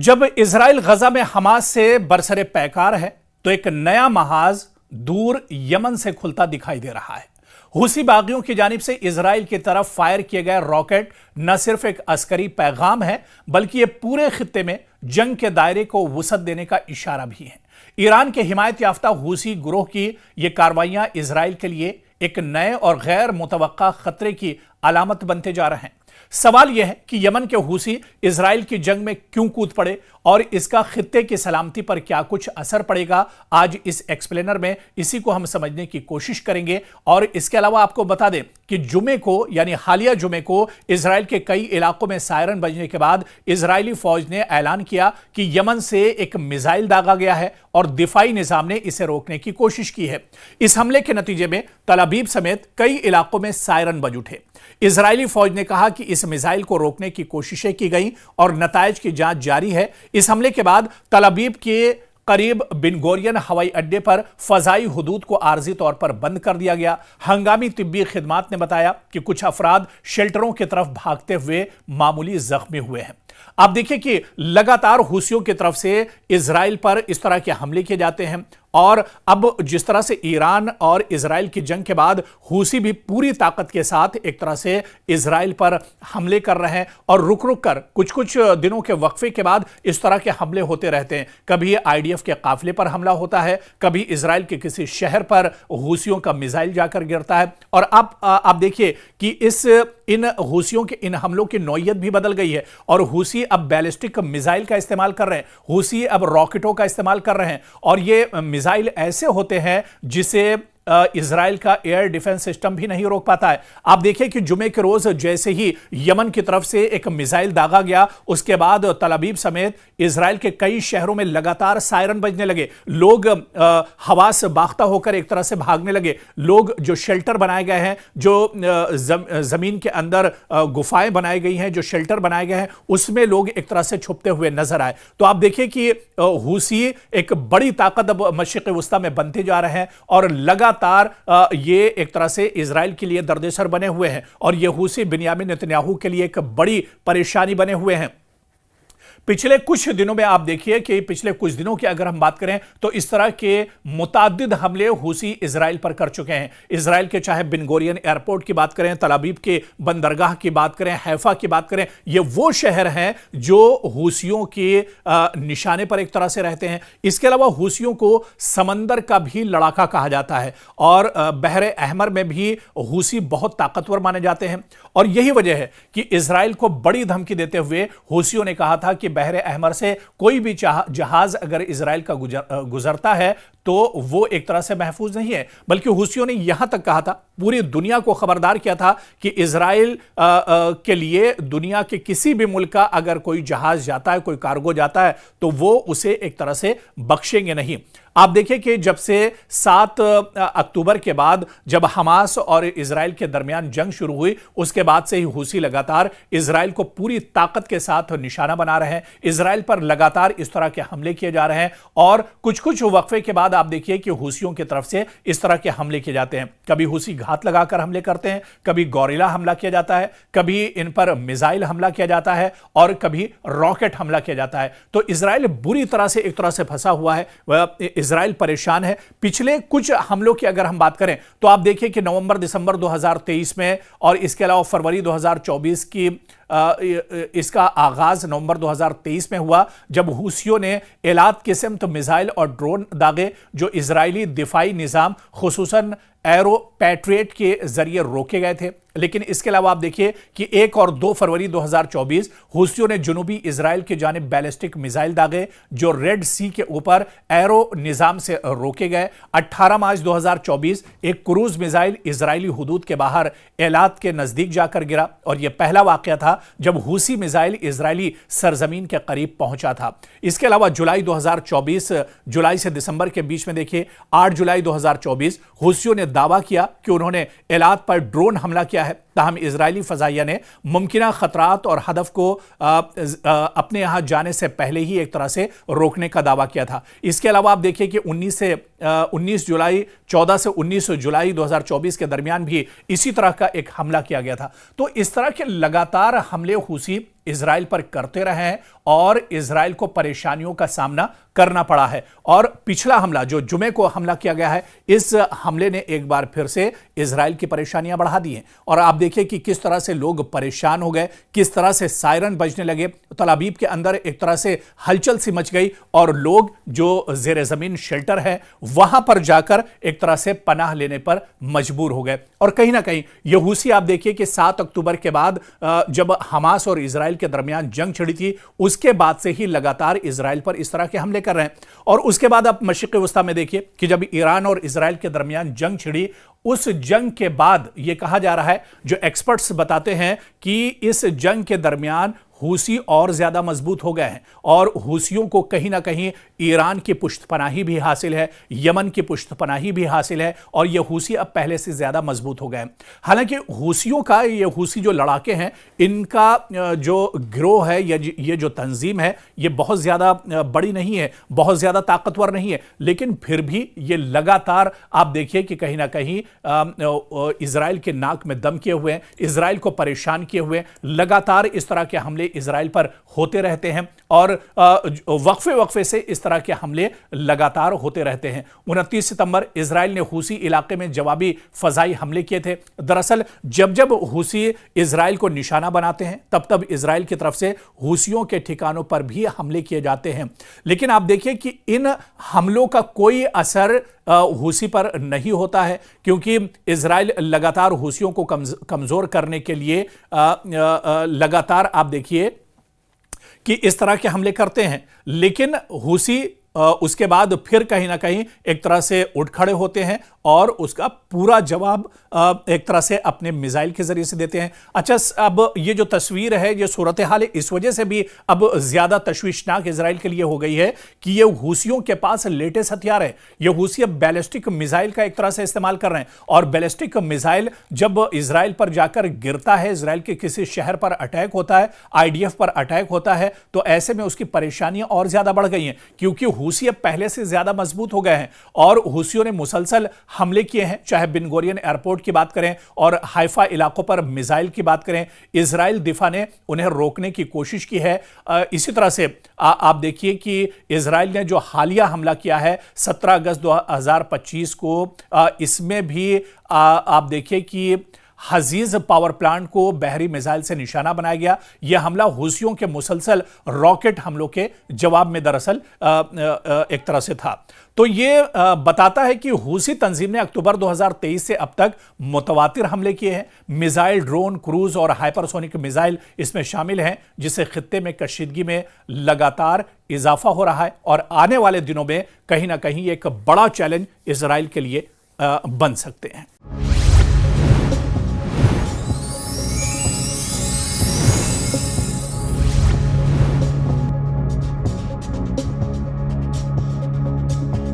जब इजराइल गजा में हमास से बरसरे पैकार है तो एक नया महाज दूर यमन से खुलता दिखाई दे रहा है। हुसी बागियों की जानिब से इजराइल की तरफ फायर किए गए रॉकेट न सिर्फ एक अस्करी पैगाम है बल्कि यह पूरे खित्ते में जंग के दायरे को वुसअत देने का इशारा भी है। ईरान के हिमायत याफ्ता हुसी गुरोह की यह कार्रवाइयां इजराइल के लिए एक नए और गैर मुतवक्का खतरे की अलामत बनते जा रहे हैं। सवाल यह है कि यमन के हुसी इजराइल की जंग में क्यों कूद पड़े और इसका खित्ते की सलामती पर क्या कुछ असर पड़ेगा। आज इस एक्सप्लेनर में इसी को हम समझने की कोशिश करेंगे। और इसके अलावा आपको बता दें कि जुमे को यानी हालिया जुमे को इजराइल के कई इलाकों में सायरन बजने के बाद इजरायली फौज ने ऐलान किया कि यमन से एक मिसाइल दागा गया है और दिफाई निजाम ने इसे रोकने की कोशिश की है। इस हमले के नतीजे में तल अवीव समेत कई इलाकों में सायरन बज उठे। इजरायली फौज ने कहा कि इस मिसाइल को रोकने की कोशिशें की गई और नतायज की जांच जारी है। इस हमले के बाद तल अवीव के करीब बिन गोरियन हवाई अड्डे पर फजाई हुदूद को आर्जी तौर पर बंद कर दिया गया। हंगामी तिब्बी खिदमात ने बताया कि कुछ अफराद शेल्टरों की तरफ भागते हुए मामूली जख्मी हुए हैं। आप देखिए कि लगातार हुसियों की तरफ से इजराइल पर इस तरह के हमले किए जाते हैं और अब जिस तरह से ईरान और इजराइल की जंग के बाद हुसी भी पूरी ताकत के साथ एक तरह से इजराइल पर हमले कर रहे हैं और रुक रुक कर कुछ कुछ दिनों के वक्फे के बाद इस तरह के हमले होते रहते हैं। कभी आईडीएफ के काफिले पर हमला होता है, कभी इजराइल के किसी शहर पर हुसियों का मिसाइल जाकर गिरता है। और अब आप देखिए कि इन हुसियों के इन हमलों की नौयत भी बदल गई है और हुसी अब बैलिस्टिक मिसाइल का इस्तेमाल कर रहे हैं, हुसी अब रॉकेटों का इस्तेमाल कर रहे हैं और ये मिसाइल ऐसे होते हैं जिसे इजराइल का एयर डिफेंस सिस्टम भी नहीं रोक पाता है। आप देखिए कि जुमे के रोज जैसे ही यमन की तरफ से एक मिसाइल दागा गया उसके बाद तल अवीव समेत इजराइल के कई शहरों में लगातार सायरन बजने लगे। लोग हवा से बाख्ता होकर एक तरह से भागने लगे। लोग जो शेल्टर बनाए गए हैं, जो जमीन के अंदर गुफाएं बनाई गई हैं, जो शेल्टर बनाए गए हैं, उसमें लोग एक तरह से छुपते हुए नजर आए। तो आप देखिए कि हुसी एक बड़ी ताकत अब मशरिक़ वुस्ता में बनते जा रहे हैं और लगातार ये एक तरह से इजराइल के लिए दर्देसर बने हुए हैं और ये हुसी बिन्यामिन नेतन्याहू के लिए एक बड़ी परेशानी बने हुए हैं। पिछले कुछ दिनों में आप देखिए कि पिछले कुछ दिनों की अगर हम बात करें तो इस तरह के मुताद्दिद हमले हुसी इजराइल पर कर चुके हैं। इजराइल के चाहे बिन गोरियन एयरपोर्ट की बात करें, तल अवीव के बंदरगाह की बात करें, हैफा की बात करें, ये वो शहर हैं जो हुसियों के निशाने पर एक तरह से रहते हैं। इसके अलावा हुसियों को समंदर का भी लड़ाका कहा जाता है और बहरे अहमर में भी हुसी बहुत ताकतवर माने जाते हैं। और यही वजह है कि इजराइल को बड़ी धमकी देते हुए हुसियों ने कहा था कि बहरे अहमर से कोई भी जहाज अगर इजराइल का गुजरता है तो वो एक तरह से महफूज नहीं है। बल्कि हुसियों ने यहां तक कहा था, पूरी दुनिया को खबरदार किया था कि इजराइल के लिए दुनिया के किसी भी मुल्क का अगर कोई जहाज जाता है, कोई कार्गो जाता है तो वो उसे एक तरह से बख्शेंगे नहीं। आप देखिए कि जब से 7 अक्टूबर के बाद जब हमास और इजराइल के दरमियान जंग शुरू हुई उसके बाद से ही हुसी लगातार इजराइल को पूरी ताकत के साथ निशाना बना रहे हैं। इजराइल पर लगातार इस तरह के हमले किए जा रहे हैं और कुछ कुछ वक्फे के बाद आप देखिए कि हुसियों की तरफ से इस तरह के हमले किए जाते हैं। कभी हुसी घात लगाकर हमले करते हैं, कभी गोरिल्ला हमला किया जाता है, कभी इन पर मिसाइल हमला किया जाता है और कभी रॉकेट हमला किया जाता है। तो इजराइल बुरी तरह से एक तरह से फंसा हुआ है, इजराइल परेशान है। पिछले कुछ हमलों की अगर हम बात करें तो आप देखिए कि नवंबर दिसंबर 2023 में और इसके अलावा फरवरी 2024 की इसका आगाज नवंबर 2023 में हुआ जब हुसियों ने एलात के सिमत मिसाइल और ड्रोन दागे जो इजरायली दिफाई निजाम खुसूसन एरो पैट्रियट के जरिए रोके गए थे। लेकिन इसके अलावा आप देखिए कि 1 और 2 फरवरी 2024 हुसियों ने जुनूबी इजराइल की जानिब बैलिस्टिक मिसाइल दागे जो रेड सी के ऊपर एरो निजाम से रोके गए। 18 मार्च 2024 एक क्रूज मिसाइल इजरायली हुदूद के बाहर एलात के नजदीक जाकर गिरा और यह पहला वाकया था जब हुसी मिसाइल इजरायली सरजमीन के करीब पहुंचा था। इसके अलावा जुलाई 2024 जुलाई से दिसंबर के बीच में देखिए 8 जुलाई 2024 हुसियों ने दावा किया कि उन्होंने एलात पर ड्रोन हमला किया है। ताहम इजरायली फजाइया ने मुमकिना खतरात और हदफ को अपने यहां जाने से पहले ही एक तरह से रोकने का दावा किया था। इसके अलावा आप देखिए कि 19 से 19 जुलाई 14 से 19 जुलाई 2024 के दरमियान भी इसी तरह का एक हमला किया गया था। तो इस तरह के लगातार हमले हूसी इजराइल पर करते रहे हैं और इजराइल को परेशानियों का सामना करना पड़ा है। और पिछला हमला जो जुमे को हमला किया गया है, इस हमले ने एक बार फिर से इजराइल की परेशानियां बढ़ा दी हैं। और आप देखिए कि किस तरह से लोग परेशान हो गए, किस तरह से सायरन बजने लगे, तल अवीव के अंदर एक तरह से हलचल सी मच गई और लोग जो जेर जमीन शेल्टर है वहां पर जाकर एक तरह से पनाह लेने पर मजबूर हो गए। और कहीं ना कहीं यह हूसी आप देखिए कि 7 अक्टूबर के बाद जब हमास और इजराइल के दरमियान जंग छिड़ी थी, उसके बाद से ही लगातार इजराइल पर इस तरह के हमले कर रहे हैं। और उसके बाद आप मशरिक़ वस्ता में देखिए कि जब ईरान और इजराइल के दरमियान जंग छिड़ी, उस जंग के बाद यह कहा जा रहा है, जो एक्सपर्ट्स बताते हैं कि इस जंग के दरमियान हूसी और ज्यादा मजबूत हो गए हैं और हूसियों को कहीं ना कहीं ईरान की पुष्टपनाही भी हासिल है, यमन की पुष्टपनाही भी हासिल है और ये हूसी अब पहले से ज्यादा मजबूत हो गए हैं। हालांकि हूसियों का, ये हूसी जो लड़ाके हैं, इनका जो गिरोह है, ये जो तंजीम है, ये बहुत ज्यादा बड़ी नहीं है, बहुत ज्यादा ताकतवर नहीं है, लेकिन फिर भी ये लगातार आप देखिए कि कहीं ना कहीं इजराइल के नाक में दम किए हुए हैं, इजराइल को परेशान किए हुए हैं। लगातार इस तरह के हमले इजराइल पर होते रहते हैं और वक्फे से इस तरह के हमले लगातार होते रहते हैं। 29 सितंबर इजराइल ने हूसी इलाके में जवाबी फजाई हमले किए थे। दरअसल जब जब हूसी इजराइल को निशाना बनाते हैं, तब तब इजराइल की तरफ से हूसियों के ठिकानों पर भी हमले किए जाते हैं। लेकिन आप देखिए कि इन हमलों का कोई असर हूसी पर नहीं होता है, क्योंकि इजराइल लगातार हूसियों को कमजोर करने के लिए लगातार आप देखिए कि इस तरह के हमले करते हैं। लेकिन हूसी उसके बाद फिर कहीं ना कहीं एक तरह से उठ खड़े होते हैं और उसका पूरा जवाब एक तरह से अपने मिसाइल के जरिए से देते हैं। अच्छा, अब ये जो तस्वीर है, ये सूरत हाल इस वजह से भी अब ज्यादा तशवीशनाक इजराइल के लिए हो गई है कि ये हूसियों के पास लेटेस्ट हथियार है। ये हूसी अब बैलिस्टिक मिसाइल का एक तरह से इस्तेमाल कर रहे हैं और बैलिस्टिक मिसाइल जब इजराइल पर जाकर गिरता है, इजराइल के किसी शहर पर अटैक होता है, IDF पर अटैक होता है, तो ऐसे में उसकी परेशानियां और ज्यादा बढ़ गई हैं, क्योंकि हूसी अब पहले से ज्यादा मजबूत हो गए हैं और हूसियों ने मुसलसल हमले किए हैं। चाहे बिन गुरियन एयरपोर्ट की बात करें और हाइफा इलाकों पर मिसाइल की बात करें, इजराइल दिफा ने उन्हें रोकने की कोशिश की है। इसी तरह से आप देखिए कि इजराइल ने जो हालिया हमला किया है 17 अगस्त 2025 को, इसमें भी आप देखिए कि हजीज पावर प्लांट को बहरी मिसाइल से निशाना बनाया गया। यह हमला हूसियों के मुसलसल रॉकेट हमलों के जवाब में दरअसल एक तरह से था। तो यह बताता है कि हूसी तंजीम ने अक्टूबर 2023 से अब तक मुतवातिर हमले किए हैं। मिसाइल, ड्रोन, क्रूज और हाइपरसोनिक मिसाइल इसमें शामिल हैं, जिससे खित्ते में कशीदगी में लगातार इजाफा हो रहा है और आने वाले दिनों में कहीं ना कहीं एक बड़ा चैलेंज इजराइल के लिए बन सकते हैं।